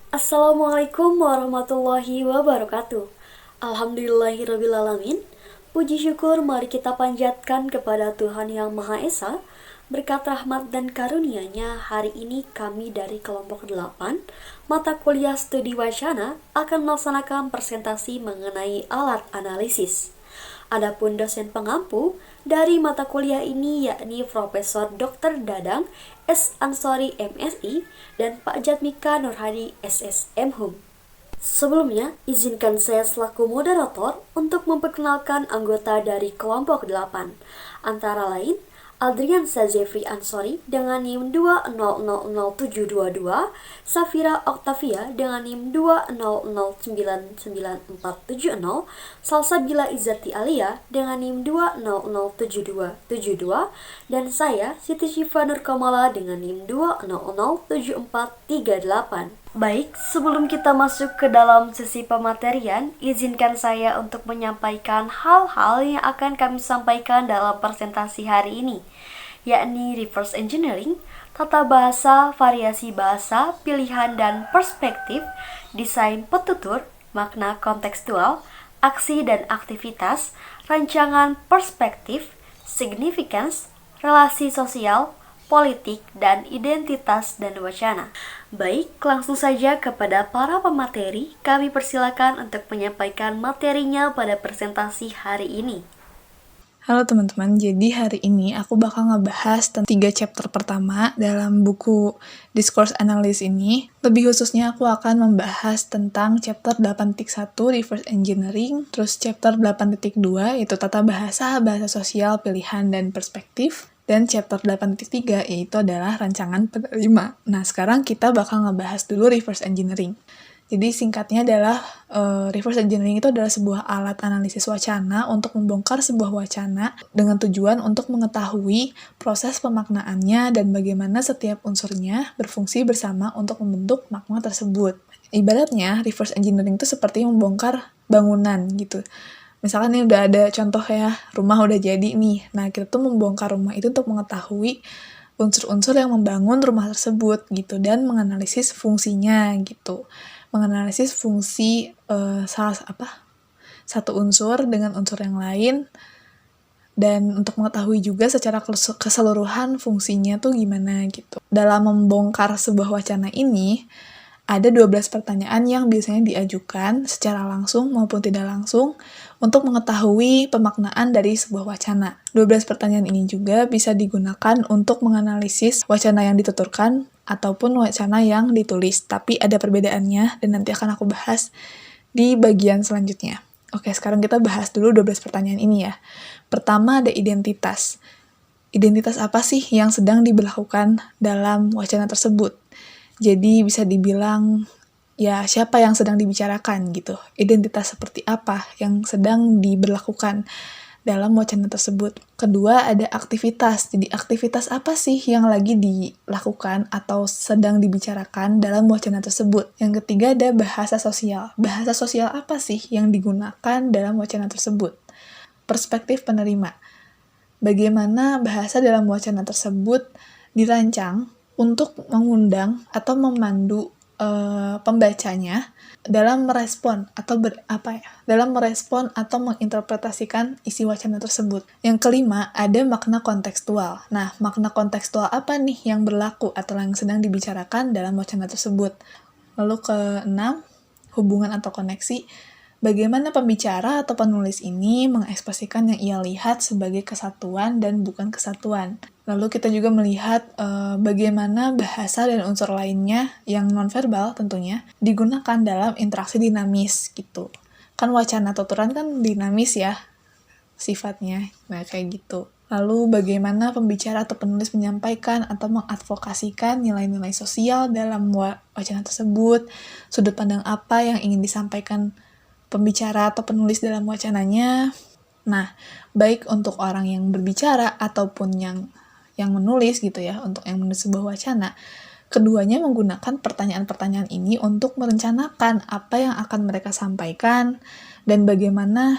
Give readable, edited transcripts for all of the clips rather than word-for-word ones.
Assalamualaikum warahmatullahi wabarakatuh. Alhamdulillahirrabbilalamin. Puji syukur mari kita panjatkan kepada Tuhan Yang Maha Esa. Berkat rahmat dan karunia-Nya, hari ini kami dari kelompok 8 mata kuliah studi wacana akan melaksanakan presentasi mengenai alat analisis. Adapun dosen pengampu dari mata kuliah ini yakni Profesor Dr. Dadang S. Ansori MSI dan Pak Jatmika Nurhadi SSM Hum. Sebelumnya, izinkan saya selaku moderator untuk memperkenalkan anggota dari kelompok 8, antara lain Adrian Zefri Ansori dengan NIM 2000722, Safira Octavia dengan NIM 200994770, Salsabila Izzati Alia dengan NIM 2007272, dan saya Siti Syifa Nurkamala dengan NIM 2007438. Baik, sebelum kita masuk ke dalam sesi pematerian, izinkan saya untuk menyampaikan hal-hal yang akan kami sampaikan dalam presentasi hari ini, yakni reverse engineering, tata bahasa, variasi bahasa, pilihan dan perspektif, desain petutur, makna kontekstual, aksi dan aktivitas, rancangan perspektif, significance, relasi sosial, politik, dan identitas dan wacana. Baik, langsung saja kepada para pemateri, kami persilakan untuk menyampaikan materinya pada presentasi hari ini. Halo teman-teman, jadi hari ini aku bakal ngebahas tentang 3 chapter pertama dalam buku Discourse Analysis ini. Lebih khususnya aku akan membahas tentang chapter 8.1 Reverse Engineering, terus chapter 8.2 yaitu tata bahasa, bahasa sosial, pilihan, dan perspektif, dan chapter 8.3 yaitu adalah rancangan penerima. Nah, sekarang kita bakal ngebahas dulu Reverse Engineering. Jadi singkatnya adalah reverse engineering itu adalah sebuah alat analisis wacana untuk membongkar sebuah wacana dengan tujuan untuk mengetahui proses pemaknaannya dan bagaimana setiap unsurnya berfungsi bersama untuk membentuk makna tersebut. Ibaratnya reverse engineering itu seperti membongkar bangunan gitu. Misalkan ini udah ada contoh ya, rumah udah jadi nih. Nah, kita tuh membongkar rumah itu untuk mengetahui unsur-unsur yang membangun rumah tersebut gitu dan menganalisis fungsinya gitu. Menganalisis fungsi satu unsur dengan unsur yang lain, dan untuk mengetahui juga secara keseluruhan fungsinya tuh gimana gitu. Dalam membongkar sebuah wacana ini, ada 12 pertanyaan yang biasanya diajukan secara langsung maupun tidak langsung untuk mengetahui pemaknaan dari sebuah wacana. 12 pertanyaan ini juga bisa digunakan untuk menganalisis wacana yang dituturkan ataupun wacana yang ditulis, tapi ada perbedaannya dan nanti akan aku bahas di bagian selanjutnya. Oke, sekarang kita bahas dulu 12 pertanyaan ini ya. Pertama ada identitas. Identitas apa sih yang sedang diberlakukan dalam wacana tersebut? Jadi bisa dibilang ya siapa yang sedang dibicarakan gitu. Identitas seperti apa yang sedang diberlakukan dalam wacana tersebut. Kedua ada aktivitas. Jadi aktivitas apa sih yang lagi dilakukan atau sedang dibicarakan dalam wacana tersebut. Yang ketiga ada bahasa sosial. Bahasa sosial apa sih yang digunakan dalam wacana tersebut. Perspektif penerima. Bagaimana bahasa dalam wacana tersebut dirancang untuk mengundang atau memandu pembacanya dalam merespon atau menginterpretasikan isi wacana tersebut. Yang kelima, ada makna kontekstual. Nah, makna kontekstual apa nih yang berlaku atau yang sedang dibicarakan dalam wacana tersebut? Lalu keenam, hubungan atau koneksi. Bagaimana pembicara atau penulis ini mengekspresikan yang ia lihat sebagai kesatuan dan bukan kesatuan. Lalu kita juga melihat bagaimana bahasa dan unsur lainnya yang nonverbal tentunya digunakan dalam interaksi dinamis gitu. Kan wacana tuturan kan dinamis ya sifatnya, nah kayak gitu. Lalu bagaimana pembicara atau penulis menyampaikan atau mengadvokasikan nilai-nilai sosial dalam wacana tersebut, sudut pandang apa yang ingin disampaikan pembicara atau penulis dalam wacananya. Nah, baik untuk orang yang berbicara ataupun yang menulis gitu ya, untuk yang menulis sebuah wacana, keduanya menggunakan pertanyaan-pertanyaan ini untuk merencanakan apa yang akan mereka sampaikan dan bagaimana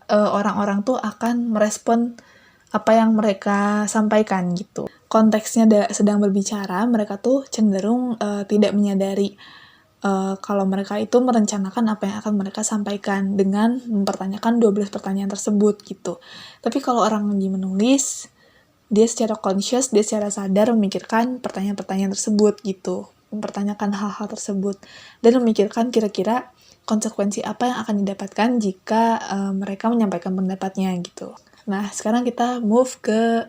orang-orang tuh akan merespon apa yang mereka sampaikan gitu. Konteksnya sedang berbicara, mereka tuh cenderung tidak menyadari kalau mereka itu merencanakan apa yang akan mereka sampaikan dengan mempertanyakan 12 pertanyaan tersebut gitu. Tapi kalau orang lagi menulis, dia secara conscious, dia secara sadar memikirkan pertanyaan-pertanyaan tersebut gitu, mempertanyakan hal-hal tersebut, dan memikirkan kira-kira konsekuensi apa yang akan didapatkan jika mereka menyampaikan pendapatnya gitu. Nah, sekarang kita move ke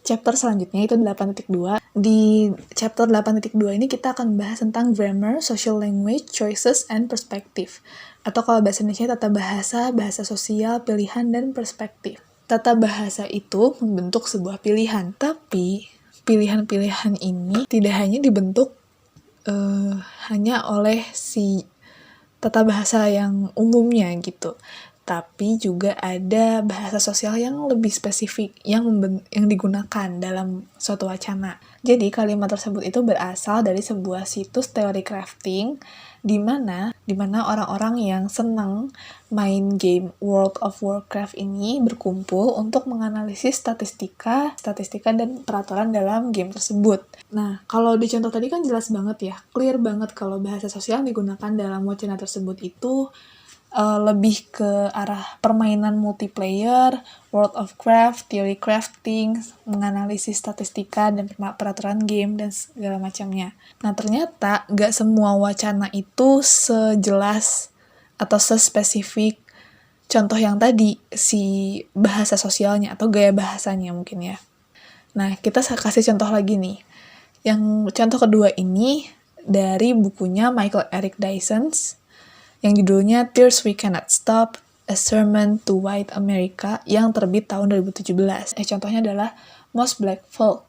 chapter selanjutnya, itu 8.2. Di chapter 8.2 ini kita akan bahas tentang grammar, social language, choices, and perspective. Atau kalau bahasa Indonesia tata bahasa, bahasa sosial, pilihan, dan perspektif. Tata bahasa itu membentuk sebuah pilihan, tapi pilihan-pilihan ini tidak hanya dibentuk hanya oleh si tata bahasa yang umumnya gitu, tapi juga ada bahasa sosial yang lebih spesifik yang digunakan dalam suatu wacana. Jadi kalimat tersebut itu berasal dari sebuah situs teori crafting di mana orang-orang yang senang main game World of Warcraft ini berkumpul untuk menganalisis statistika dan peraturan dalam game tersebut. Nah, kalau di contoh tadi kan jelas banget ya, clear banget kalau bahasa sosial yang digunakan dalam wacana tersebut itu lebih ke arah permainan multiplayer, World of Craft, teori crafting, menganalisis statistika dan peraturan game, dan segala macamnya. Nah, ternyata nggak semua wacana itu sejelas atau sespesifik contoh yang tadi, si bahasa sosialnya atau gaya bahasanya mungkin ya. Nah, kita kasih contoh lagi nih. Yang contoh kedua ini dari bukunya Michael Eric Dyson, yang judulnya Tears We Cannot Stop, A Sermon to White America, yang terbit tahun 2017. Contohnya adalah, most black folk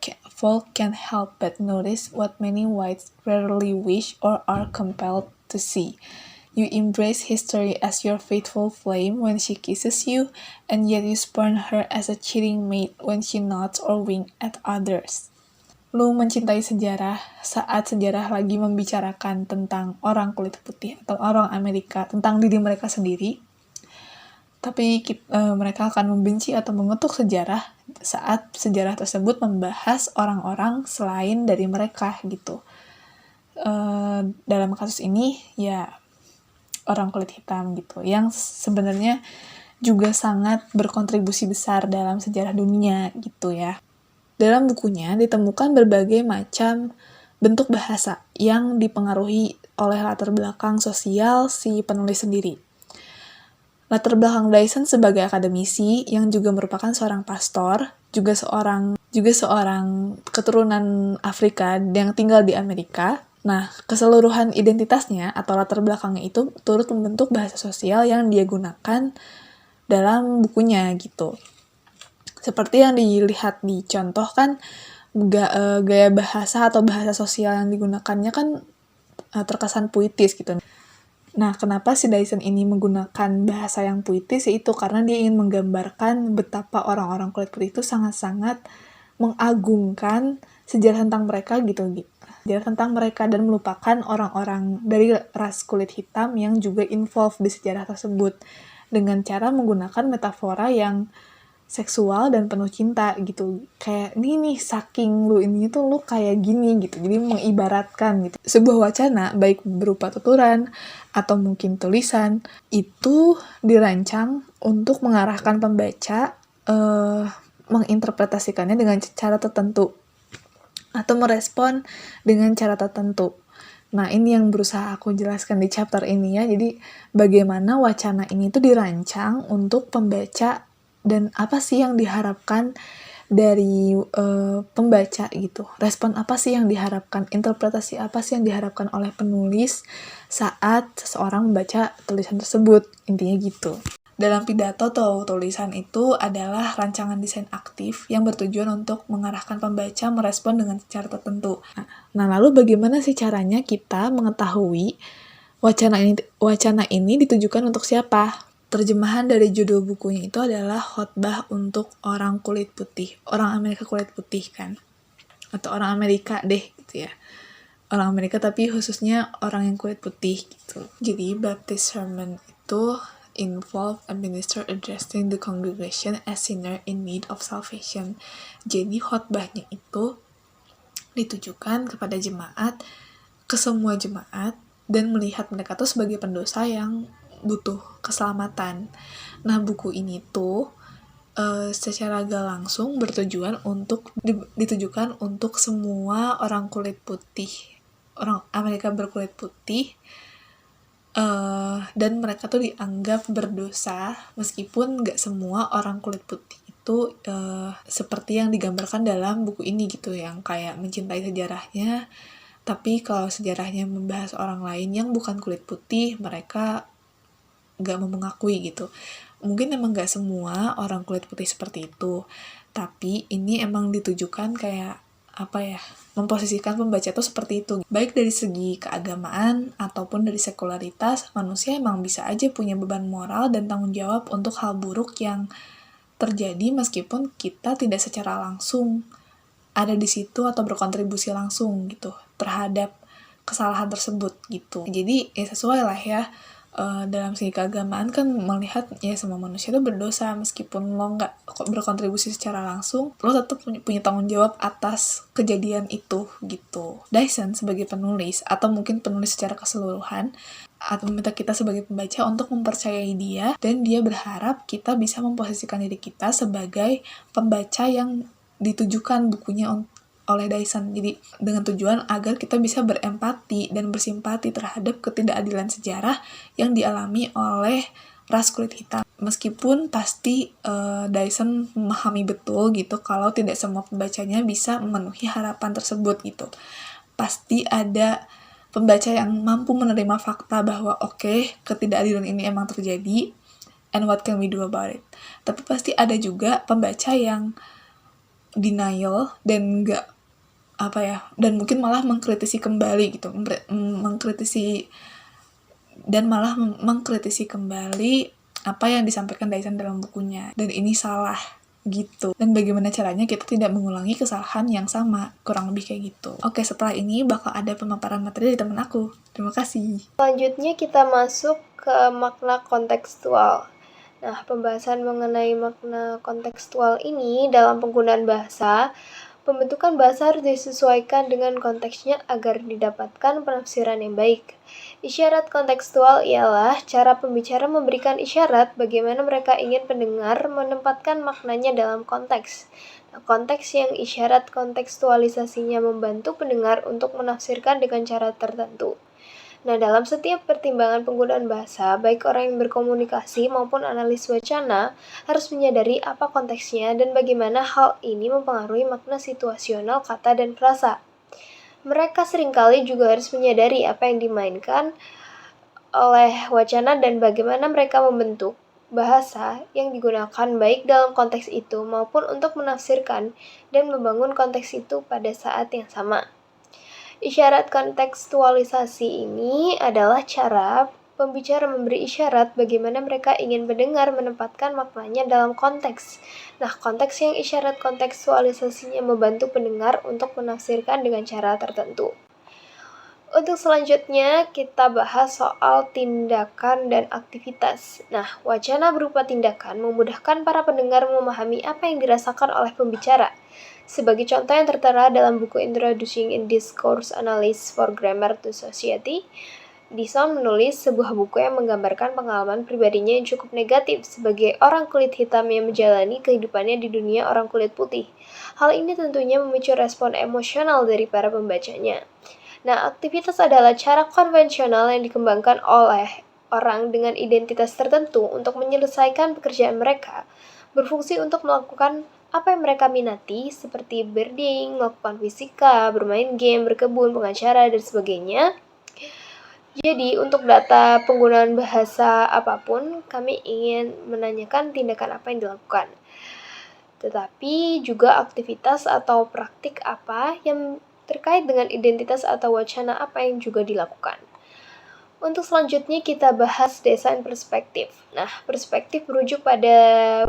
can't help but notice what many whites rarely wish or are compelled to see. You embrace history as your faithful flame when she kisses you, and yet you spurn her as a cheating mate when she nods or winks at others. Lu mencintai sejarah saat sejarah lagi membicarakan tentang orang kulit putih atau orang Amerika, tentang diri mereka sendiri, tapi mereka akan membenci atau mengutuk sejarah saat sejarah tersebut membahas orang-orang selain dari mereka gitu. Dalam kasus ini ya orang kulit hitam gitu, yang sebenarnya juga sangat berkontribusi besar dalam sejarah dunia gitu ya. Dalam bukunya ditemukan berbagai macam bentuk bahasa yang dipengaruhi oleh latar belakang sosial si penulis sendiri. Latar belakang Dyson sebagai akademisi yang juga merupakan seorang pastor, juga seorang keturunan Afrika yang tinggal di Amerika. Nah, keseluruhan identitasnya atau latar belakangnya itu turut membentuk bahasa sosial yang dia gunakan dalam bukunya gitu. Seperti yang dilihat di contoh kan, gaya bahasa atau bahasa sosial yang digunakannya kan terkesan puitis gitu. Nah, kenapa si Dyson ini menggunakan bahasa yang puitis? Yaitu karena dia ingin menggambarkan betapa orang-orang kulit putih itu sangat-sangat mengagungkan sejarah tentang mereka gitu. Sejarah tentang mereka dan melupakan orang-orang dari ras kulit hitam yang juga involved di sejarah tersebut dengan cara menggunakan metafora yang seksual dan penuh cinta gitu. Kayak nih saking lu ini tuh lu kayak gini gitu. Jadi mengibaratkan gitu. Sebuah wacana baik berupa tuturan atau mungkin tulisan itu dirancang untuk mengarahkan pembaca menginterpretasikannya dengan cara tertentu atau merespon dengan cara tertentu. Nah, ini yang berusaha aku jelaskan di chapter ini ya. Jadi bagaimana wacana ini tuh dirancang untuk pembaca dan apa sih yang diharapkan dari pembaca gitu. Respon apa sih yang diharapkan, interpretasi apa sih yang diharapkan oleh penulis saat seseorang membaca tulisan tersebut. Intinya gitu. Dalam pidato atau tulisan itu adalah rancangan desain aktif yang bertujuan untuk mengarahkan pembaca merespon dengan cara tertentu. Nah, lalu bagaimana sih caranya kita mengetahui wacana ini ditujukan untuk siapa? Terjemahan dari judul bukunya itu adalah khotbah untuk orang kulit putih, orang Amerika kulit putih kan, atau orang Amerika deh gitu ya, orang Amerika tapi khususnya orang yang kulit putih gitu. Jadi Baptist sermon itu involve a minister addressing the congregation as sinner in need of salvation. Jadi khotbahnya itu ditujukan kepada jemaat, ke semua jemaat dan melihat mereka tuh sebagai pendosa yang butuh keselamatan. Nah, buku ini tuh secara gak langsung bertujuan untuk ditujukan untuk semua orang kulit putih, orang Amerika berkulit putih, dan mereka tuh dianggap berdosa meskipun gak semua orang kulit putih itu seperti yang digambarkan dalam buku ini gitu, yang kayak mencintai sejarahnya. Tapi kalau sejarahnya membahas orang lain yang bukan kulit putih, mereka gak mau mengakui gitu. Mungkin emang gak semua orang kulit putih seperti itu, tapi ini emang ditujukan kayak memposisikan pembaca tuh seperti itu. Baik dari segi keagamaan ataupun dari sekularitas, manusia emang bisa aja punya beban moral dan tanggung jawab untuk hal buruk yang terjadi meskipun kita tidak secara langsung ada di situ atau berkontribusi langsung gitu terhadap kesalahan tersebut gitu. Jadi ya sesuai lah ya, dalam segi keagamaan kan melihat ya semua manusia itu berdosa, meskipun lo nggak berkontribusi secara langsung, lo tetap punya tanggung jawab atas kejadian itu gitu. Dyson sebagai penulis atau mungkin penulis secara keseluruhan atau meminta kita sebagai pembaca untuk mempercayai dia, dan dia berharap kita bisa memposisikan diri kita sebagai pembaca yang ditujukan bukunya oleh Dyson. Jadi dengan tujuan agar kita bisa berempati dan bersimpati terhadap ketidakadilan sejarah yang dialami oleh ras kulit hitam. Meskipun pasti Dyson memahami betul gitu kalau tidak semua pembacanya bisa memenuhi harapan tersebut gitu. Pasti ada pembaca yang mampu menerima fakta bahwa oke, ketidakadilan ini emang terjadi, and what can we do about it. Tapi pasti ada juga pembaca yang denial dan dan mungkin malah mengkritisi kembali gitu, mengkritisi kembali apa yang disampaikan Dyson dalam bukunya, dan ini salah gitu. Dan bagaimana caranya kita tidak mengulangi kesalahan yang sama, kurang lebih kayak gitu. Oke, setelah ini bakal ada pemaparan materi dari teman aku. Terima kasih. Selanjutnya kita masuk ke makna kontekstual. Nah, pembahasan mengenai makna kontekstual ini dalam penggunaan bahasa, pembentukan bahasa harus disesuaikan dengan konteksnya agar didapatkan penafsiran yang baik. Isyarat kontekstual ialah cara pembicara memberikan isyarat bagaimana mereka ingin pendengar menempatkan maknanya dalam konteks. Nah, konteks yang isyarat kontekstualisasinya membantu pendengar untuk menafsirkan dengan cara tertentu. Nah, dalam setiap pertimbangan penggunaan bahasa, baik orang yang berkomunikasi maupun analis wacana harus menyadari apa konteksnya dan bagaimana hal ini mempengaruhi makna situasional kata dan frasa. Mereka seringkali juga harus menyadari apa yang dimainkan oleh wacana dan bagaimana mereka membentuk bahasa yang digunakan baik dalam konteks itu maupun untuk menafsirkan dan membangun konteks itu pada saat yang sama. Isyarat kontekstualisasi ini adalah cara pembicara memberi isyarat bagaimana mereka ingin pendengar menempatkan maknanya dalam konteks. Nah, konteks yang isyarat kontekstualisasinya membantu pendengar untuk menafsirkan dengan cara tertentu. Untuk selanjutnya, kita bahas soal tindakan dan aktivitas. Nah, wacana berupa tindakan memudahkan para pendengar memahami apa yang dirasakan oleh pembicara. Sebagai contoh yang tertera dalam buku Introducing in Discourse Analysis for Grammar to Society, Dyson menulis sebuah buku yang menggambarkan pengalaman pribadinya yang cukup negatif sebagai orang kulit hitam yang menjalani kehidupannya di dunia orang kulit putih. Hal ini tentunya memicu respon emosional dari para pembacanya. Nah, aktivitas adalah cara konvensional yang dikembangkan oleh orang dengan identitas tertentu untuk menyelesaikan pekerjaan mereka, berfungsi untuk melakukan apa yang mereka minati, seperti birding, melakukan fisika, bermain game, berkebun, pengacara, dan sebagainya. Jadi, untuk data penggunaan bahasa apapun, kami ingin menanyakan tindakan apa yang dilakukan. Tetapi juga aktivitas atau praktik apa yang terkait dengan identitas atau wacana apa yang juga dilakukan. Untuk selanjutnya kita bahas desain perspektif. Nah, perspektif merujuk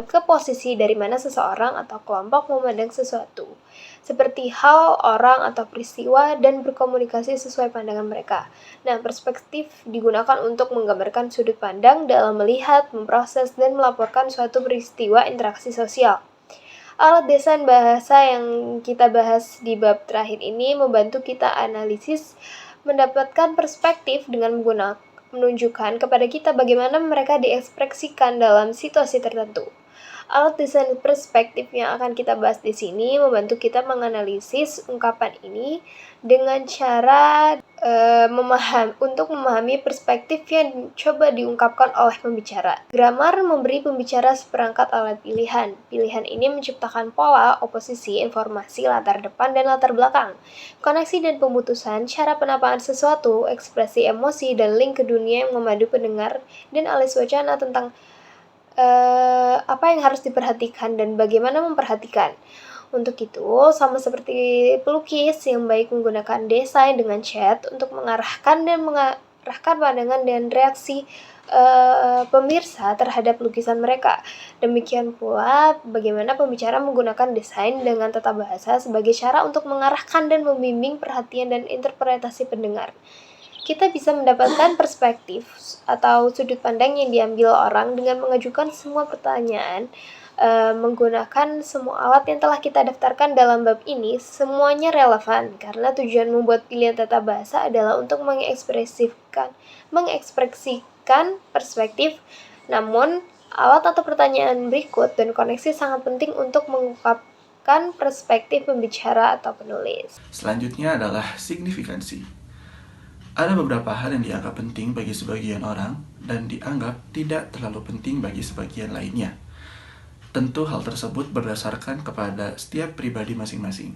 ke posisi dari mana seseorang atau kelompok memandang sesuatu, seperti hal, orang, atau peristiwa, dan berkomunikasi sesuai pandangan mereka. Nah, perspektif digunakan untuk menggambarkan sudut pandang dalam melihat, memproses, dan melaporkan suatu peristiwa interaksi sosial. Alat desain bahasa yang kita bahas di bab terakhir ini membantu kita analisis mendapatkan perspektif dengan menunjukkan kepada kita bagaimana mereka diekspresikan dalam situasi tertentu. Alat desain perspektif yang akan kita bahas di sini membantu kita menganalisis ungkapan ini dengan cara untuk memahami perspektif yang coba diungkapkan oleh pembicara. Grammar memberi pembicara seperangkat alat pilihan. Pilihan ini menciptakan pola, oposisi, informasi, latar depan, dan latar belakang. Koneksi dan pemutusan, cara penampakan sesuatu, ekspresi emosi, dan link ke dunia yang memadu pendengar, dan alis wacana tentang apa yang harus diperhatikan dan bagaimana memperhatikan. Untuk itu, sama seperti pelukis yang baik menggunakan desain dengan cat untuk mengarahkan pandangan dan reaksi pemirsa terhadap lukisan mereka. Demikian pula bagaimana pembicara menggunakan desain dengan tata bahasa sebagai cara untuk mengarahkan dan membimbing perhatian dan interpretasi pendengar. Kita bisa mendapatkan perspektif atau sudut pandang yang diambil orang dengan mengajukan semua pertanyaan menggunakan semua alat yang telah kita daftarkan dalam bab ini. Semuanya relevan karena tujuan membuat pilihan tata bahasa adalah untuk mengekspresikan perspektif. Namun, alat atau pertanyaan berikut dan koneksi sangat penting untuk mengungkapkan perspektif pembicara atau penulis. Selanjutnya adalah signifikansi. Ada beberapa hal yang dianggap penting bagi sebagian orang dan dianggap tidak terlalu penting bagi sebagian lainnya. Tentu hal tersebut berdasarkan kepada setiap pribadi masing-masing.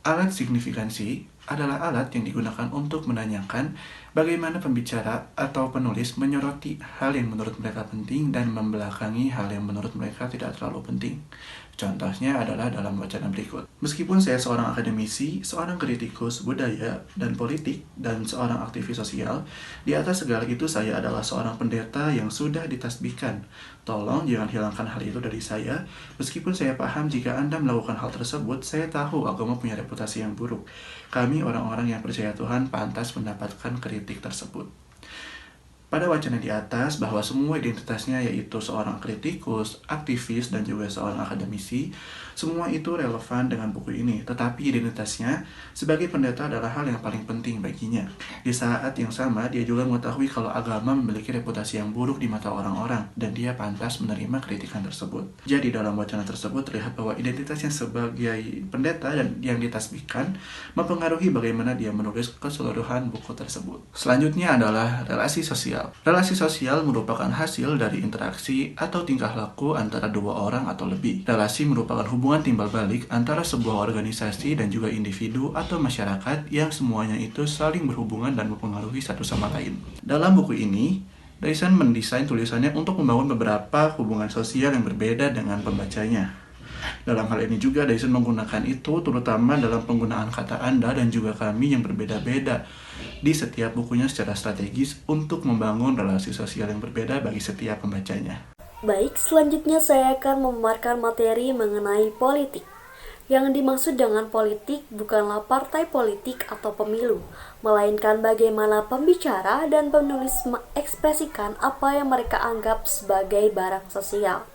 Alat signifikansi adalah alat yang digunakan untuk menanyakan bagaimana pembicara atau penulis menyoroti hal yang menurut mereka penting dan membelakangi hal yang menurut mereka tidak terlalu penting. Contohnya adalah dalam wacana berikut. Meskipun saya seorang akademisi, seorang kritikus budaya dan politik, dan seorang aktivis sosial, di atas segala itu saya adalah seorang pendeta yang sudah ditasbihkan. Tolong jangan hilangkan hal itu dari saya. Meskipun saya paham jika Anda melakukan hal tersebut, saya tahu agama punya reputasi yang buruk. Kami orang-orang yang percaya Tuhan pantas mendapatkan kritik tersebut. Pada wacana di atas bahwa semua identitasnya yaitu seorang kritikus, aktivis, dan juga seorang akademisi, semua itu relevan dengan buku ini, tetapi identitasnya sebagai pendeta adalah hal yang paling penting baginya. Di saat yang sama, dia juga mengetahui kalau agama memiliki reputasi yang buruk di mata orang-orang, dan dia pantas menerima kritikan tersebut. Jadi dalam wacana tersebut terlihat bahwa identitasnya sebagai pendeta dan yang ditasbihkan mempengaruhi bagaimana dia menulis keseluruhan buku tersebut. Selanjutnya adalah relasi sosial. Relasi sosial merupakan hasil dari interaksi atau tingkah laku antara dua orang atau lebih. Relasi merupakan hubungan timbal balik antara sebuah organisasi dan juga individu atau masyarakat yang semuanya itu saling berhubungan dan mempengaruhi satu sama lain. Dalam buku ini, Dyson mendesain tulisannya untuk membangun beberapa hubungan sosial yang berbeda dengan pembacanya. Dalam hal ini juga Dyson menggunakan itu terutama dalam penggunaan kata Anda dan juga kami yang berbeda-beda di setiap bukunya secara strategis untuk membangun relasi sosial yang berbeda bagi setiap pembacanya. Baik, selanjutnya saya akan memaparkan materi mengenai politik. Yang dimaksud dengan politik bukanlah partai politik atau pemilu, melainkan bagaimana pembicara dan penulis mengekspresikan apa yang mereka anggap sebagai barang sosial.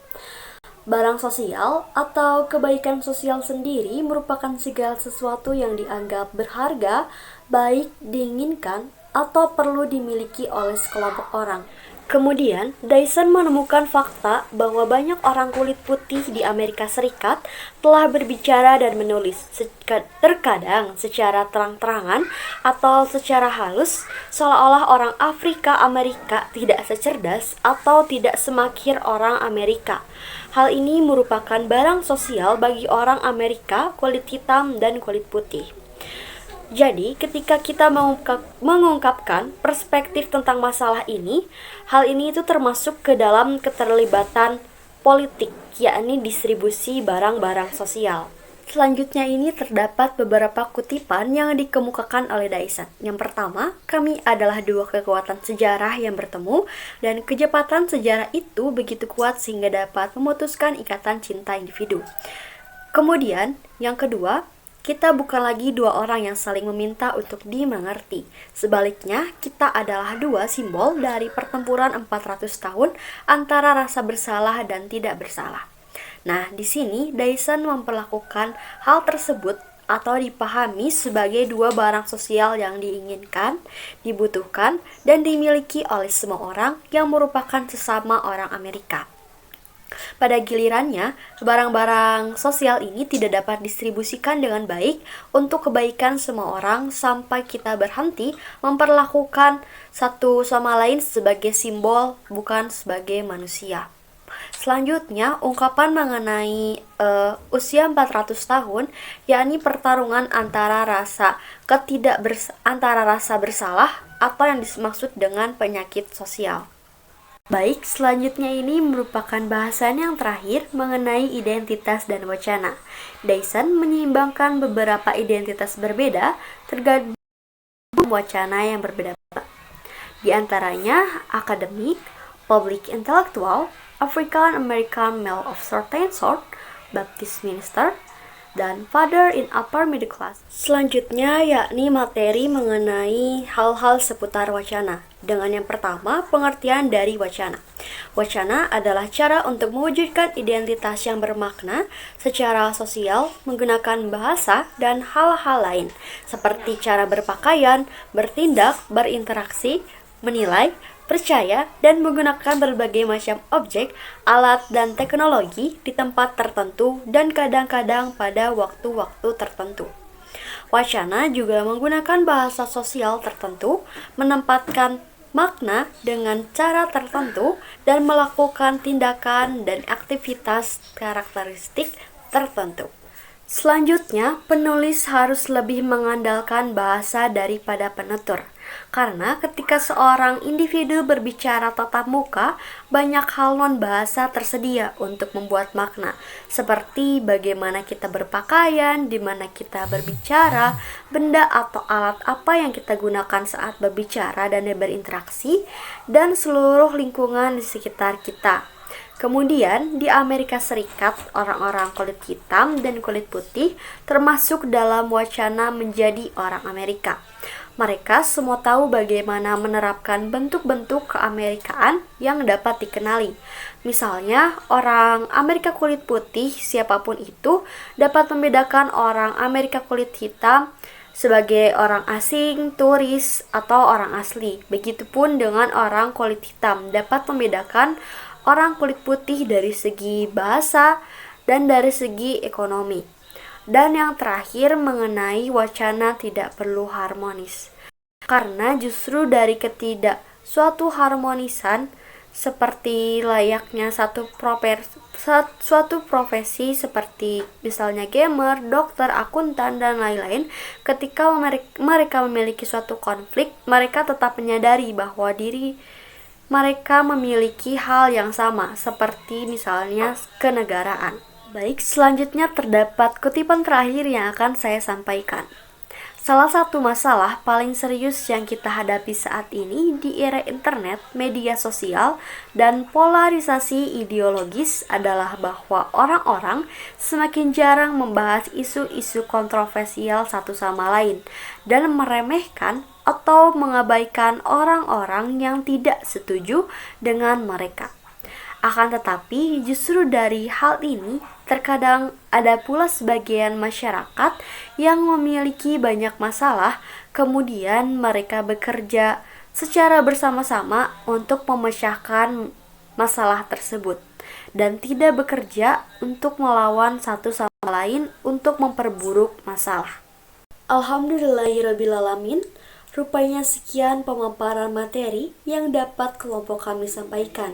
Barang sosial atau kebaikan sosial sendiri merupakan segala sesuatu yang dianggap berharga, baik, diinginkan, atau perlu dimiliki oleh sekelompok orang. Kemudian, Dyson menemukan fakta bahwa banyak orang kulit putih di Amerika Serikat telah berbicara dan menulis, terkadang secara terang-terangan atau secara halus, seolah-olah orang Afrika Amerika tidak secerdas atau tidak semakir orang Amerika. Hal ini merupakan barang sosial bagi orang Amerika kulit hitam dan kulit putih. Jadi, ketika kita mengungkapkan perspektif tentang masalah ini, hal ini itu termasuk ke dalam keterlibatan politik, yakni distribusi barang-barang sosial. Selanjutnya ini terdapat beberapa kutipan yang dikemukakan oleh Dyson. Yang pertama, kami adalah dua kekuatan sejarah yang bertemu, dan kecepatan sejarah itu begitu kuat sehingga dapat memutuskan ikatan cinta individu. Kemudian, yang kedua, kita bukan lagi dua orang yang saling meminta untuk dimengerti. Sebaliknya, kita adalah dua simbol dari pertempuran 400 tahun antara rasa bersalah dan tidak bersalah. Nah, di sini Dyson memperlakukan hal tersebut atau dipahami sebagai dua barang sosial yang diinginkan, dibutuhkan, dan dimiliki oleh semua orang yang merupakan sesama orang Amerika. Pada gilirannya, barang-barang sosial ini tidak dapat distribusikan dengan baik untuk kebaikan semua orang sampai kita berhenti memperlakukan satu sama lain sebagai simbol, bukan sebagai manusia. Selanjutnya, ungkapan mengenai usia 400 tahun, yakni pertarungan antara rasa bersalah atau yang dimaksud dengan penyakit sosial. Baik, selanjutnya ini merupakan bahasan yang terakhir mengenai identitas dan wacana. Dyson menyeimbangkan beberapa identitas berbeda tergantung wacana yang berbeda. Di antaranya akademik, public intellectual, African American male of certain sort, Baptist minister, dan father in upper middle class. Selanjutnya yakni materi mengenai hal-hal seputar wacana. Dengan yang pertama, pengertian dari wacana. Wacana adalah cara untuk mewujudkan identitas yang bermakna secara sosial menggunakan bahasa dan hal-hal lain, seperti cara berpakaian, bertindak, berinteraksi, menilai, percaya, dan menggunakan berbagai macam objek, alat, dan teknologi di tempat tertentu dan kadang-kadang pada waktu-waktu tertentu. Wacana juga menggunakan bahasa sosial tertentu, menempatkan makna dengan cara tertentu, dan melakukan tindakan dan aktivitas karakteristik tertentu. Selanjutnya, penulis harus lebih mengandalkan bahasa daripada penutur. Karena ketika seorang individu berbicara tatap muka, banyak hal non-bahasa tersedia untuk membuat makna, seperti bagaimana kita berpakaian, di mana kita berbicara, benda atau alat apa yang kita gunakan saat berbicara dan berinteraksi, dan seluruh lingkungan di sekitar kita. Kemudian, di Amerika Serikat, orang-orang kulit hitam dan kulit putih termasuk dalam wacana menjadi orang Amerika. Mereka semua tahu bagaimana menerapkan bentuk-bentuk keamerikaan yang dapat dikenali. Misalnya, orang Amerika kulit putih, siapapun itu, dapat membedakan orang Amerika kulit hitam sebagai orang asing, turis, atau orang asli. Begitupun dengan orang kulit hitam, dapat membedakan orang kulit putih dari segi bahasa dan dari segi ekonomi. Dan yang terakhir mengenai wacana tidak perlu harmonis. Karena justru dari suatu harmonisan seperti layaknya suatu profesi seperti misalnya gamer, dokter, akuntan, dan lain-lain, ketika mereka memiliki suatu konflik, mereka tetap menyadari bahwa diri mereka memiliki hal yang sama, seperti misalnya kenegaraan. Baik, selanjutnya terdapat kutipan terakhir yang akan saya sampaikan. Salah satu masalah paling serius yang kita hadapi saat ini di era internet, media sosial, dan polarisasi ideologis adalah bahwa orang-orang semakin jarang membahas isu-isu kontroversial satu sama lain dan meremehkan atau mengabaikan orang-orang yang tidak setuju dengan mereka. Akan tetapi, justru dari hal ini, terkadang ada pula sebagian masyarakat yang memiliki banyak masalah, kemudian mereka bekerja secara bersama-sama untuk memecahkan masalah tersebut, dan tidak bekerja untuk melawan satu sama lain untuk memperburuk masalah. Alhamdulillahirrabbilalamin. Rupanya sekian pemaparan materi yang dapat kelompok kami sampaikan.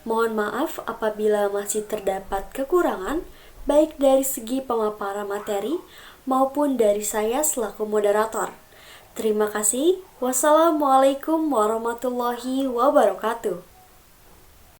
Mohon maaf apabila masih terdapat kekurangan, baik dari segi pemaparan materi maupun dari saya selaku moderator. Terima kasih. Wassalamualaikum warahmatullahi wabarakatuh.